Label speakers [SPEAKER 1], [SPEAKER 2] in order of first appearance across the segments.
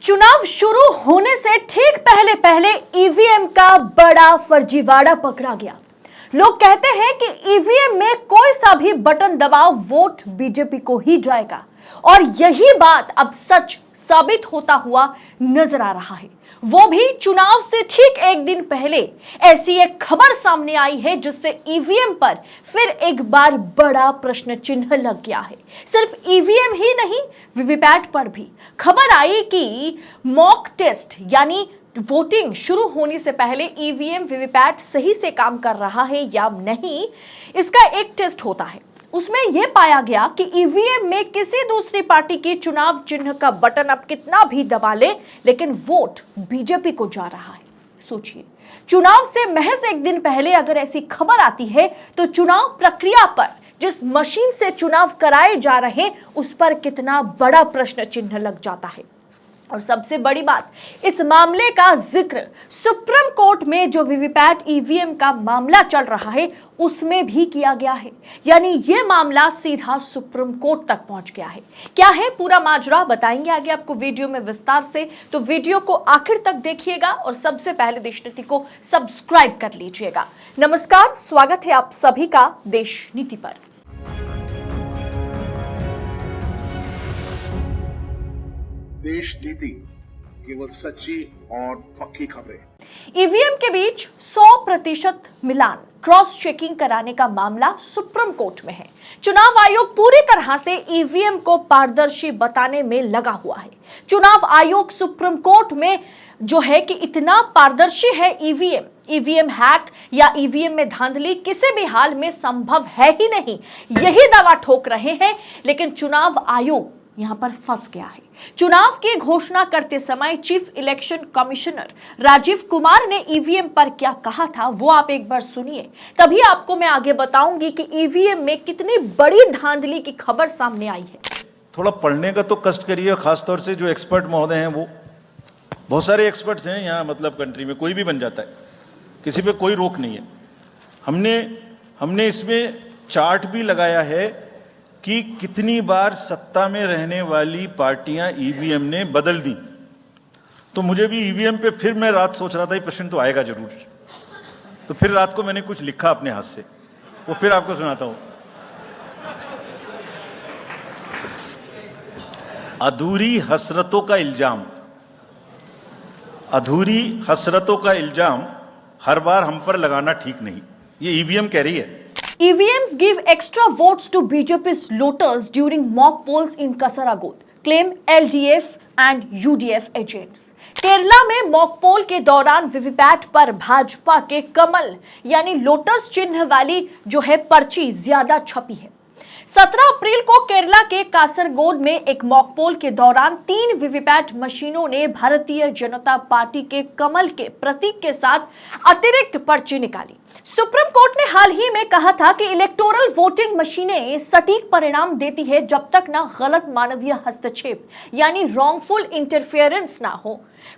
[SPEAKER 1] चुनाव शुरू होने से ठीक पहले पहले ईवीएम का बड़ा फर्जीवाड़ा पकड़ा गया। लोग कहते हैं कि ईवीएम में कोई सा भी बटन दबाओ वोट बीजेपी को ही जाएगा और यही बात अब सच साबित होता हुआ नजर आ रहा है। वो भी चुनाव से ठीक एक दिन पहले ऐसी एक खबर सामने आई है जिससे ईवीएम पर फिर एक बार बड़ा प्रश्न चिन्ह लग गया है। सिर्फ ईवीएम ही नहीं, वीवीपैट पर भी खबर आई कि मॉक टेस्ट यानी वोटिंग शुरू होने से पहले ईवीएम वीवीपैट सही से काम कर रहा है या नहीं, इसका एक टेस्ट होता है। उसमें यह पाया गया कि ईवीएम में किसी दूसरी पार्टी की चुनाव चिन्ह का बटन अब कितना भी दबा ले, लेकिन वोट बीजेपी को जा रहा है। सोचिए, चुनाव से महज एक दिन पहले अगर ऐसी खबर आती है तो चुनाव प्रक्रिया पर, जिस मशीन से चुनाव कराए जा रहे, उस पर कितना बड़ा प्रश्न चिन्ह लग जाता है। और सबसे बड़ी बात, इस मामले का जिक्र सुप्रीम कोर्ट में जो वीवीपैट ईवीएम का मामला चल रहा है उसमें भी किया गया है। यानी यह मामला सीधा सुप्रीम कोर्ट तक पहुंच गया है। क्या है पूरा माजरा, बताएंगे आगे आपको वीडियो में विस्तार से, तो वीडियो को आखिर तक देखिएगा और सबसे पहले देशनीति को सब्सक्राइब कर लीजिएगा। नमस्कार, स्वागत है आप सभी का देशनीति पर।
[SPEAKER 2] देश नीति, केवल सच्ची और पक्की खबरें।
[SPEAKER 1] ईवीएम के बीच 100% मिलान, क्रॉस चेकिंग कराने का मामला सुप्रीम कोर्ट में है। चुनाव आयोग पूरी तरह से ईवीएम को पारदर्शी बताने में लगा हुआ है। चुनाव आयोग सुप्रीम कोर्ट में जो है कि इतना पारदर्शी है, ईवीएम हैक या ईवीएम में धांधली किसी भी हाल में संभव है ही नहीं, यही दावा ठोक रहे हैं। लेकिन चुनाव आयोग यहां पर फंस गया है। चुनाव की घोषणा करते समय chief election commissioner Rajiv Kumar ने ईवीएम पर क्या कहा था, वो आप एक बार सुनिए, तभी आपको मैं आगे बताऊंगी कि ईवीएम में कितनी बड़ी धांधली की खबर सामने आई है।
[SPEAKER 3] थोड़ा पढ़ने का तो कष्ट करिए, खासतौर से जो एक्सपर्ट महोदय हैं, वो बहुत सारे एक्सपर्ट्स हैं यहाँ, मतलब कंट्री में कोई भी बन जाता है, किसी पे कोई रोक नहीं है। हमने इसमें चार्ट भी लगाया है कि कितनी बार सत्ता में रहने वाली पार्टियां ईवीएम ने बदल दी। तो मुझे भी ईवीएम पे फिर मैं रात सोच रहा था ये प्रश्न तो आएगा जरूर, तो फिर रात को मैंने कुछ लिखा अपने हाथ से, वो फिर आपको सुनाता हूं। अधूरी हसरतों का इल्जाम हर बार हम पर लगाना ठीक नहीं, ये ईवीएम कह रही है।
[SPEAKER 1] EVMs give extra votes to BJP's voters during mock polls in Kasaragod, claim LDF and UDF agents. Kerala में मॉक पोल के दौरान वीवीपैट पर भाजपा के कमल यानी लोटस चिन्ह वाली जो है पर्ची ज्यादा छपी है। 17 अप्रैल को केरला के कासरगोड में एक मॉक पोल के दौरान 3 वीवीपैट मशीनों ने भारतीय जनता पार्टी के कमल के प्रतीक के साथ अतिरिक्त पर्ची निकाली। सुप्रीम कोर्ट ने हाल ही में कहा था कि इलेक्टोरल वोटिंग मशीनें सटीक परिणाम देती है जब तक ना गलत मानवीय हस्तक्षेप यानी रॉन्गफुल इंटरफेरेंस ना हो।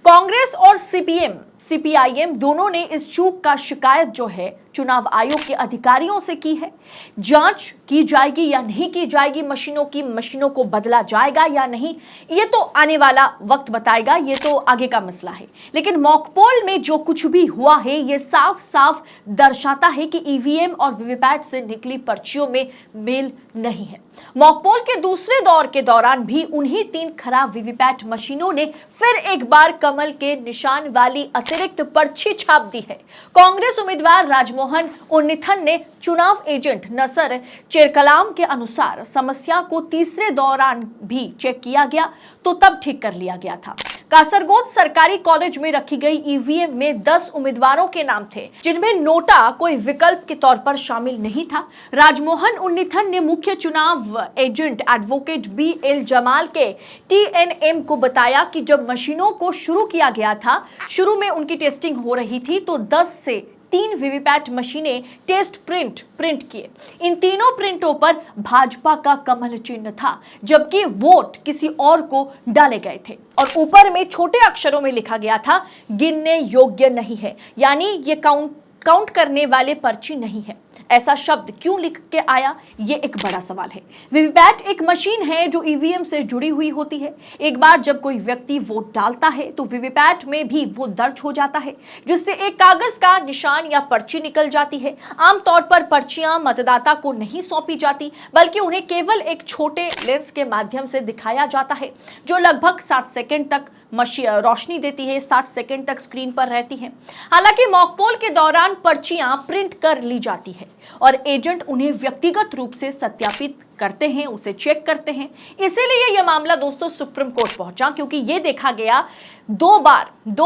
[SPEAKER 1] कांग्रेस और सीपीआईएम दोनों ने इस चूक का शिकायत जो है चुनाव आयोग के अधिकारियों से की है। जांच की जाएगी या नहीं की जाएगी, मशीनों को बदला जाएगा या नहीं, ये तो आने वाला वक्त बताएगा, ये तो आगे का मसला है। लेकिन मॉक पोल में जो कुछ भी हुआ है ये साफ साफ दर्शाता है कि ईवीएम और वीवीपैट से निकली पर्चियों में मेल नहीं है। मॉक पोल के दूसरे दौर के दौरान भी उन्हीं 3 खराब वीवीपैट मशीनों ने फिर एक बार कमल के निशान वाली अतिरिक्त पर्ची छाप दी है। कांग्रेस उम्मीदवार राजमोहन उन्नीथन ने चुनाव एजेंट नसर चेरकलाम के अनुसार समस्या को तीसरे दौरान भी चेक किया गया तो तब ठीक कर लिया गया था। कासरगोद सरकारी कॉलेज में रखी गई ईवीएम में 10 उम्मीदवारों के नाम थे जिनमें नोटा कोई विकल्प के तौर पर शामिल नहीं था। राजमोहन उन्नीथन ने मुख्य चुनाव एजेंट एडवोकेट BL जमाल के TNM को बताया कि जब मशीनों को शुरू किया गया था, शुरू में उनकी टेस्टिंग हो रही थी तो 10 से 3 वीवीपैट मशीनें टेस्ट प्रिंट किए। इन तीनों प्रिंटों पर भाजपा का कमल चिन्ह था, जबकि वोट किसी और को डाले गए थे और ऊपर में छोटे अक्षरों में लिखा गया था गिनने योग्य नहीं है, यानी ये काउंट करने वाले पर्ची नहीं है। ऐसा शब्द क्यों लिख के आया, ये एक बड़ा सवाल है। वीवीपैट एक मशीन है जो ईवीएम से जुड़ी हुई होती है। एक बार जब कोई व्यक्ति वोट डालता है तो वीवीपैट में भी वो दर्ज हो जाता है, जिससे एक कागज का निशान या पर्ची निकल जाती है। आमतौर पर पर्चियां मतदाता को नहीं सौंपी जाती, बल्कि उन्हें केवल एक छोटे लेंस के माध्यम से दिखाया जाता है, जो लगभग 7 सेकंड तक रोशनी देती है, 60 सेकंड तक स्क्रीन पर रहती है। हालांकि मॉक पोल के दौरान पर्चियां प्रिंट कर ली जाती है और एजेंट उन्हें व्यक्तिगत रूप से सत्यापित करते हैं, उसे चेक करते हैं। इसीलिए यह मामला दोस्तों सुप्रीम कोर्ट पहुंचा, क्योंकि यह देखा गया दो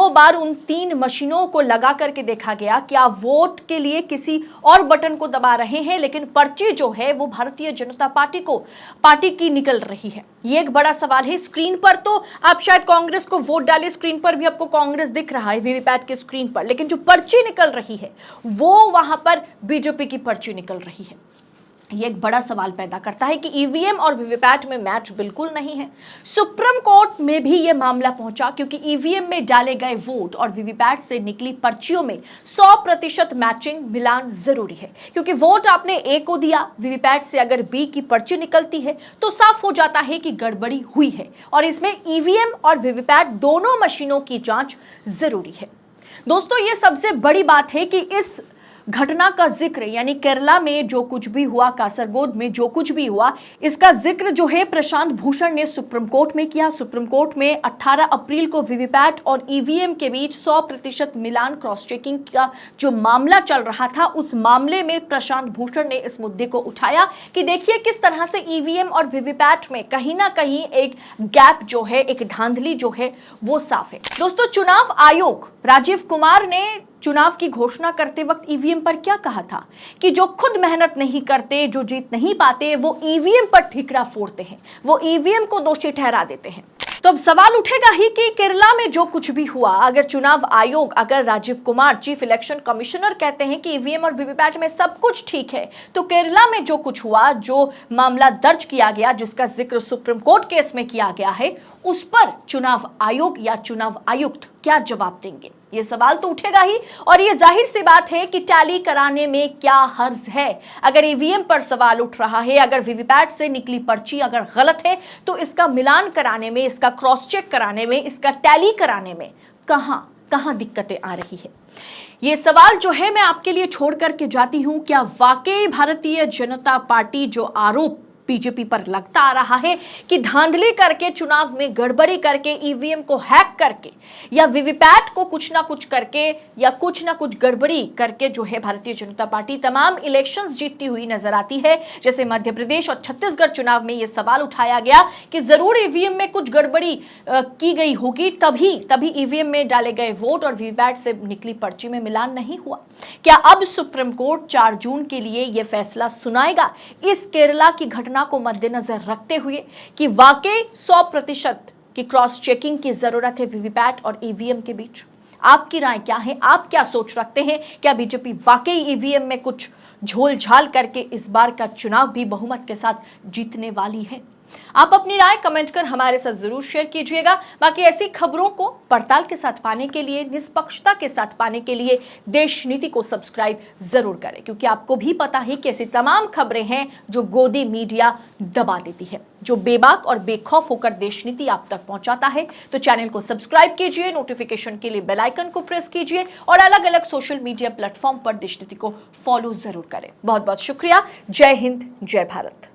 [SPEAKER 1] बार उन 3 मशीनों को लगा करके देखा गया कि आप वोट के लिए किसी और बटन को दबा रहे हैं, लेकिन पर्ची जो है वो भारतीय जनता पार्टी की निकल रही है। ये एक बड़ा सवाल है। स्क्रीन पर तो आप शायद कांग्रेस को वोट डाले, स्क्रीन पर भी आपको कांग्रेस दिख रहा है वीवीपैट के स्क्रीन पर, लेकिन जो पर्ची निकल रही है वो वहां पर बीजेपी की पर्ची निकल रही है। ये एक बड़ा सवाल पैदा करता है कि ईवीएम और वीवीपैट में मैच बिल्कुल नहीं है। सुप्रीम कोर्ट में भी यह मामला पहुंचा, क्योंकि ईवीएम में डाले गए वोट और वीवीपैट से निकली पर्चियों में 100% मैचिंग मिलान जरूरी है। क्योंकि वोट आपने ए को दिया, वीवीपैट से अगर बी की पर्ची निकलती है तो साफ हो जाता है कि गड़बड़ी हुई है, और इसमें ईवीएम और वीवीपैट दोनों मशीनों की जांच जरूरी है। दोस्तों, ये सबसे बड़ी बात है कि इस घटना का जिक्र, यानी केरला में जो कुछ भी हुआ, कासरगोद में जो कुछ भी हुआ, इसका जिक्र जो है प्रशांत भूषण ने सुप्रीम कोर्ट में किया। सुप्रीम कोर्ट में 18 अप्रैल को वीवीपैट और ईवीएम के बीच 100% मिलान क्रॉस चेकिंग का जो मामला चल रहा था, उस मामले में प्रशांत भूषण ने इस मुद्दे को उठाया कि देखिए किस तरह से ईवीएम और वीवीपैट में कहीं ना कहीं एक गैप जो है, एक धांधली जो है वो साफ है। दोस्तों, चुनाव आयोग राजीव कुमार ने चुनाव की घोषणा करते वक्त ईवीएम पर क्या कहा था कि जो खुद मेहनत नहीं करते, जो जीत नहीं पाते, वो ईवीएम पर ठीकरा फोड़ते हैं, वो ईवीएम को दोषी ठहरा देते हैं। तो अब सवाल उठेगा ही कि केरला में जो कुछ भी हुआ, अगर चुनाव आयोग, अगर Rajiv Kumar chief election commissioner कहते हैं कि ईवीएम और वीवीपैट में सब कुछ ठीक है, तो केरला में जो कुछ हुआ, जो मामला दर्ज किया गया, जिसका जिक्र सुप्रीम कोर्ट केस में किया गया है, उस पर चुनाव आयोग या चुनाव आयुक्त क्या जवाब देंगे? ये सवाल तो उठेगा ही। और ये जाहिर सी बात है कि टैली कराने में क्या हर्ज है। अगर ईवीएम पर सवाल उठ रहा है, अगर वीवीपैट से निकली पर्ची अगर गलत है, तो इसका मिलान कराने में, इसका क्रॉस चेक कराने में, इसका टैली कराने में कहां दिक्कतें आ रही है? ये सवाल जो है मैं आपके लिए छोड़ करके जाती हूं। क्या वाकई भारतीय जनता पार्टी जो आरोप बीजेपी पर लगता आ रहा है कि धांधली करके, चुनाव में गड़बड़ी करके, ईवीएम को हैक करके या वीवीपैट को कुछ ना कुछ करके या कुछ ना कुछ गड़बड़ी करके जो है भारतीय जनता पार्टी तमाम इलेक्शंस जीतती हुई नजर आती है। जैसे मध्य प्रदेश और छत्तीसगढ़ चुनाव में यह सवाल उठाया गया कि जरूर ईवीएम में कुछ गड़बड़ी की गई होगी, तभी ईवीएम में डाले गए वोट और वीवीपैट से निकली पर्ची में मिलान नहीं हुआ। क्या अब सुप्रीम कोर्ट 4 जून के लिए यह फैसला सुनाएगा इस केरला की घटना को मद्देनजर रखते हुए कि वाकई 100% की क्रॉस चेकिंग की जरूरत है वीवीपैट और ईवीएम के बीच? आपकी राय क्या है? आप क्या सोच रखते हैं? क्या बीजेपी वाकई ईवीएम में कुछ झोल झाल करके इस बार का चुनाव भी बहुमत के साथ जीतने वाली है? आप अपनी राय कमेंट कर हमारे साथ जरूर शेयर कीजिएगा। बाकी ऐसी खबरों को पड़ताल के साथ पाने के लिए, निष्पक्षता के साथ पाने के लिए देश नीति को सब्सक्राइब जरूर करें, क्योंकि आपको भी पता है कि ऐसी तमाम खबरें हैं जो गोदी मीडिया दबा देती है, जो बेबाक और बेखौफ होकर देश नीति आप तक पहुंचाता है। तो चैनल को सब्सक्राइब कीजिए, नोटिफिकेशन के लिए बेल आइकन को प्रेस कीजिए और अलग अलग सोशल मीडिया प्लेटफॉर्म पर देश नीति को फॉलो जरूर करें। बहुत बहुत शुक्रिया। जय हिंद, जय भारत।